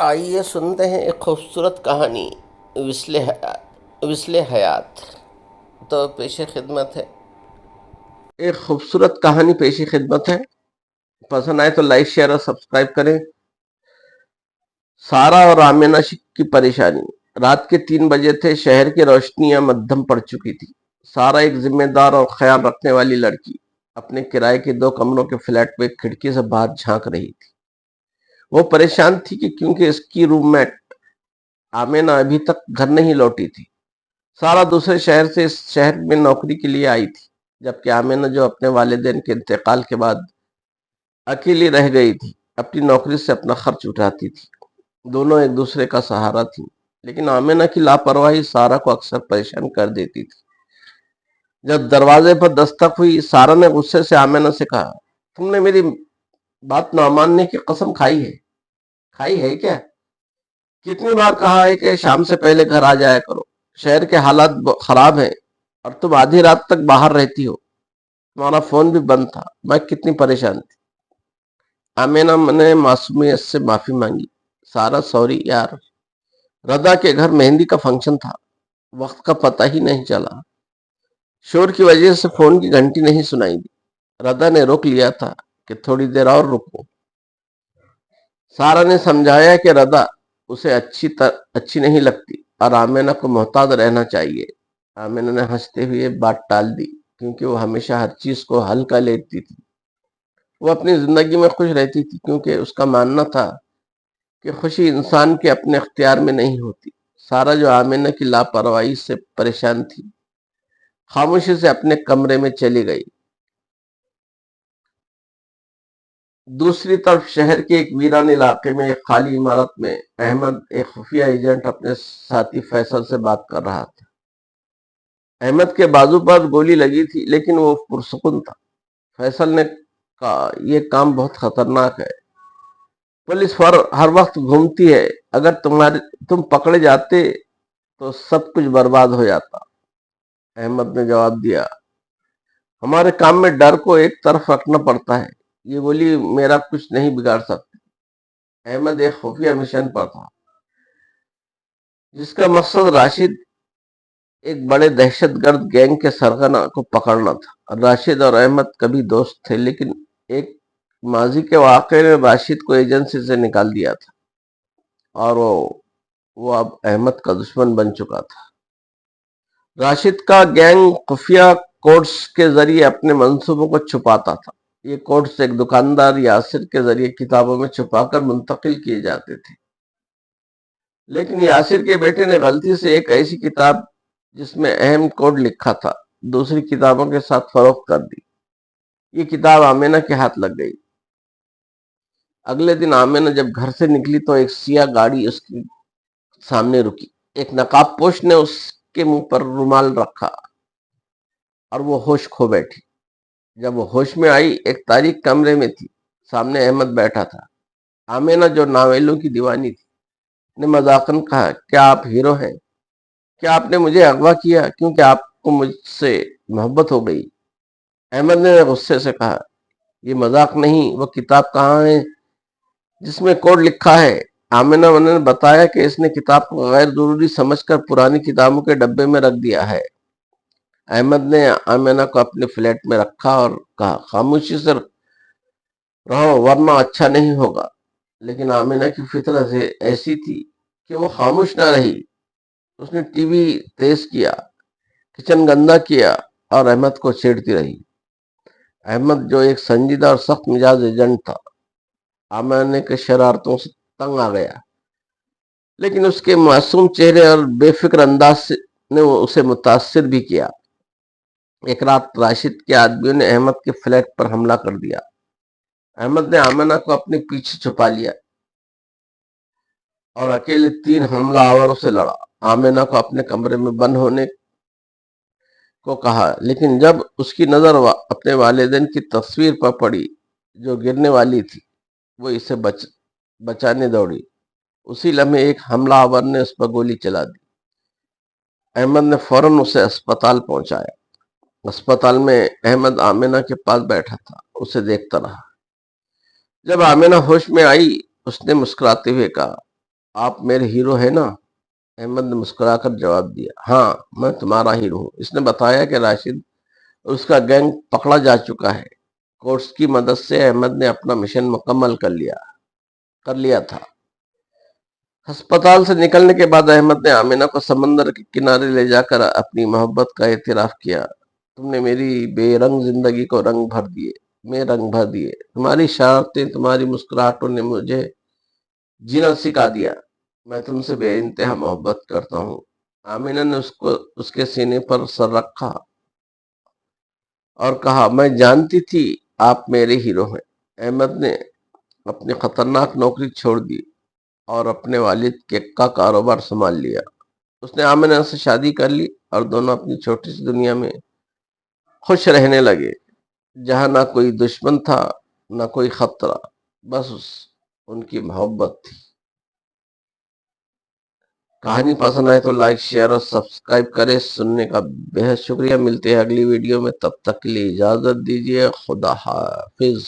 آئیے سنتے ہیں ایک خوبصورت کہانی وصل حیات۔ تو پیش خدمت ہے ایک خوبصورت کہانی پیش خدمت ہے۔ پسند آئے تو لائک شیئر اور سبسکرائب کریں۔ سارا اور آمینہ کی پریشانی۔ رات کے 3 بجے تھے، شہر کی روشنیاں مدھم پڑ چکی تھی۔ سارا ایک ذمہ دار اور خیال رکھنے والی لڑکی اپنے کرائے کے 2 کمروں کے فلیٹ میں کھڑکی سے باہر جھانک رہی تھی۔ وہ پریشان تھی کہ کیونکہ اس کی روم میٹ آمینہ ابھی تک گھر نہیں لوٹی تھی۔ سارا دوسرے شہر سے اس شہر میں نوکری کے لیے آئی تھی، جبکہ آمینہ جو اپنے والدین کے انتقال کے بعد اکیلی رہ گئی تھی، اپنی نوکری سے اپنا خرچ اٹھاتی تھی۔ دونوں ایک دوسرے کا سہارا تھیں، لیکن آمینہ کی لاپرواہی سارا کو اکثر پریشان کر دیتی تھی۔ جب دروازے پر دستک ہوئی، سارا نے غصے سے آمینہ سے کہا، تم نے میری بات نہ ماننے کی قسم کھائی ہے کیا؟ کتنی بار کہا ہے کہ شام سے پہلے گھر آ جایا کرو، شہر کے حالات خراب ہیں اور تم آدھی رات تک باہر رہتی ہو۔ تمہارا فون بھی بند تھا، میں کتنی پریشان تھی۔ آمینہ نے معصومیت سے معافی مانگی۔ سارا، سوری یار، رضا کے گھر مہندی کا فنکشن تھا، وقت کا پتہ ہی نہیں چلا، شور کی وجہ سے فون کی گھنٹی نہیں سنائی دی۔ رضا نے روک لیا تھا کہ تھوڑی دیر اور رکو۔ سارا نے سمجھایا کہ رضا اسے اچھی نہیں لگتی اور آمینہ کو محتاط رہنا چاہیے۔ آمینہ نے ہنستے ہوئے بات ٹال دی، کیونکہ وہ ہمیشہ ہر چیز کو ہلکا لیتی تھی۔ وہ اپنی زندگی میں خوش رہتی تھی، کیونکہ اس کا ماننا تھا کہ خوشی انسان کے اپنے اختیار میں نہیں ہوتی۔ سارا، جو آمینہ کی لاپرواہی سے پریشان تھی، خاموشی سے اپنے کمرے میں چلی گئی۔ دوسری طرف شہر کے ایک ویران علاقے میں ایک خالی عمارت میں احمد، ایک خفیہ ایجنٹ، اپنے ساتھی فیصل سے بات کر رہا تھا۔ احمد کے بازو پر گولی لگی تھی، لیکن وہ پرسکون تھا۔ فیصل نے کہا، یہ کام بہت خطرناک ہے، پولیس ہر وقت گھومتی ہے، اگر تم پکڑے جاتے تو سب کچھ برباد ہو جاتا۔ احمد نے جواب دیا، ہمارے کام میں ڈر کو ایک طرف رکھنا پڑتا ہے، یہ گولی میرا کچھ نہیں بگاڑ سکتی۔ احمد ایک خفیہ مشن پر تھا، جس کا مقصد راشد، ایک بڑے دہشت گرد گینگ کے سرغنہ کو پکڑنا تھا۔ راشد اور احمد کبھی دوست تھے، لیکن ایک ماضی کے واقعے نے راشد کو ایجنسی سے نکال دیا تھا اور وہ اب احمد کا دشمن بن چکا تھا۔ راشد کا گینگ خفیہ کوڈز کے ذریعے اپنے منصوبوں کو چھپاتا تھا۔ یہ کوڈز ایک دکاندار یاسر کے ذریعے کتابوں میں چھپا کر منتقل کیے جاتے تھے، لیکن یاسر کے بیٹے نے غلطی سے ایک ایسی کتاب جس میں اہم کوڈ لکھا تھا، دوسری کتابوں کے ساتھ فروخت کر دی۔ یہ کتاب آمینہ کے ہاتھ لگ گئی۔ اگلے دن آمینہ جب گھر سے نکلی تو ایک سیاہ گاڑی اس کے سامنے رکی۔ ایک نقاب پوش نے اس کے منہ پر رومال رکھا اور وہ ہوش کھو بیٹھی۔ جب وہ ہوش میں آئی، ایک تاریک کمرے میں تھی، سامنے احمد بیٹھا تھا۔ آمینہ، جو ناولوں کی دیوانی تھی، نے مذاقن کہا، کیا آپ ہیرو ہیں؟ کیا آپ نے مجھے اغوا کیا کیونکہ آپ کو مجھ سے محبت ہو گئی؟ احمد نے غصے سے کہا، یہ مذاق نہیں، وہ کتاب کہاں ہے جس میں کوڈ لکھا ہے؟ آمینہ نے بتایا کہ اس نے کتاب کو غیر ضروری سمجھ کر پرانی کتابوں کے ڈبے میں رکھ دیا ہے۔ احمد نے آمینہ کو اپنے فلیٹ میں رکھا اور کہا، خاموشی سے رہو ورنہ اچھا نہیں ہوگا۔ لیکن آمینہ کی فطرت ایسی تھی کہ وہ خاموش نہ رہی۔ اس نے ٹی وی تیز کیا، کچن گندا کیا اور احمد کو چھیڑتی رہی۔ احمد، جو ایک سنجیدہ اور سخت مزاج ایجنٹ تھا، آمینہ کے شرارتوں سے تنگ آ گیا، لیکن اس کے معصوم چہرے اور بے فکر انداز نے اسے متاثر بھی کیا۔ ایک رات راشد کے آدمیوں نے احمد کے فلیٹ پر حملہ کر دیا۔ احمد نے آمینہ کو اپنے پیچھے چھپا لیا اور اکیلے 3 حملہ آوروں سے لڑا۔ آمینہ کو اپنے کمرے میں بند ہونے کو کہا، لیکن جب اس کی نظر اپنے والدین کی تصویر پر پڑی جو گرنے والی تھی، وہ اسے بچانے دوڑی۔ اسی لمحے ایک حملہ آور نے اس پر گولی چلا دی۔ احمد نے فوراً اسے اسپتال پہنچایا۔ اسپتال میں احمد آمینہ کے پاس بیٹھا تھا، اسے دیکھتا رہا۔ جب آمینہ ہوش میں آئی، اس نے مسکراتے ہوئے کہا، آپ میرے ہیرو ہیں نا؟ احمد نے مسکرا کر جواب دیا، ہاں میں تمہارا ہیرو ہوں۔ اس نے بتایا کہ راشد اور اس کا گینگ پکڑا جا چکا ہے۔ کورٹس کی مدد سے احمد نے اپنا مشن مکمل کر لیا تھا۔ ہسپتال سے نکلنے کے بعد احمد نے آمینہ کو سمندر کے کنارے لے جا کر اپنی محبت کا اعتراف کیا۔ تم نے میری بے رنگ زندگی کو رنگ بھر دیے۔ تمہاری شرارتیں، تمہاری مسکراہٹوں نے مجھے جینا سکھا دیا۔ میں تم سے بے انتہا محبت کرتا ہوں۔ آمینہ نے اس کے سینے پر سر رکھا اور کہا، میں جانتی تھی آپ میرے ہیرو ہیں۔ احمد نے اپنی خطرناک نوکری چھوڑ دی اور اپنے والد کیک کا کاروبار سنبھال لیا۔ اس نے آمینہ سے شادی کر لی اور دونوں اپنی چھوٹی سی دنیا میں خوش رہنے لگے، جہاں نہ کوئی دشمن تھا نہ کوئی خطرہ، بس ان کی محبت تھی۔ کہانی پسند آئے تو لائک، شیئر اور سبسکرائب کریں۔ سننے کا بہت شکریہ۔ ملتے ہیں اگلی ویڈیو میں، تب تک کے لیے اجازت دیجیے۔ خدا حافظ۔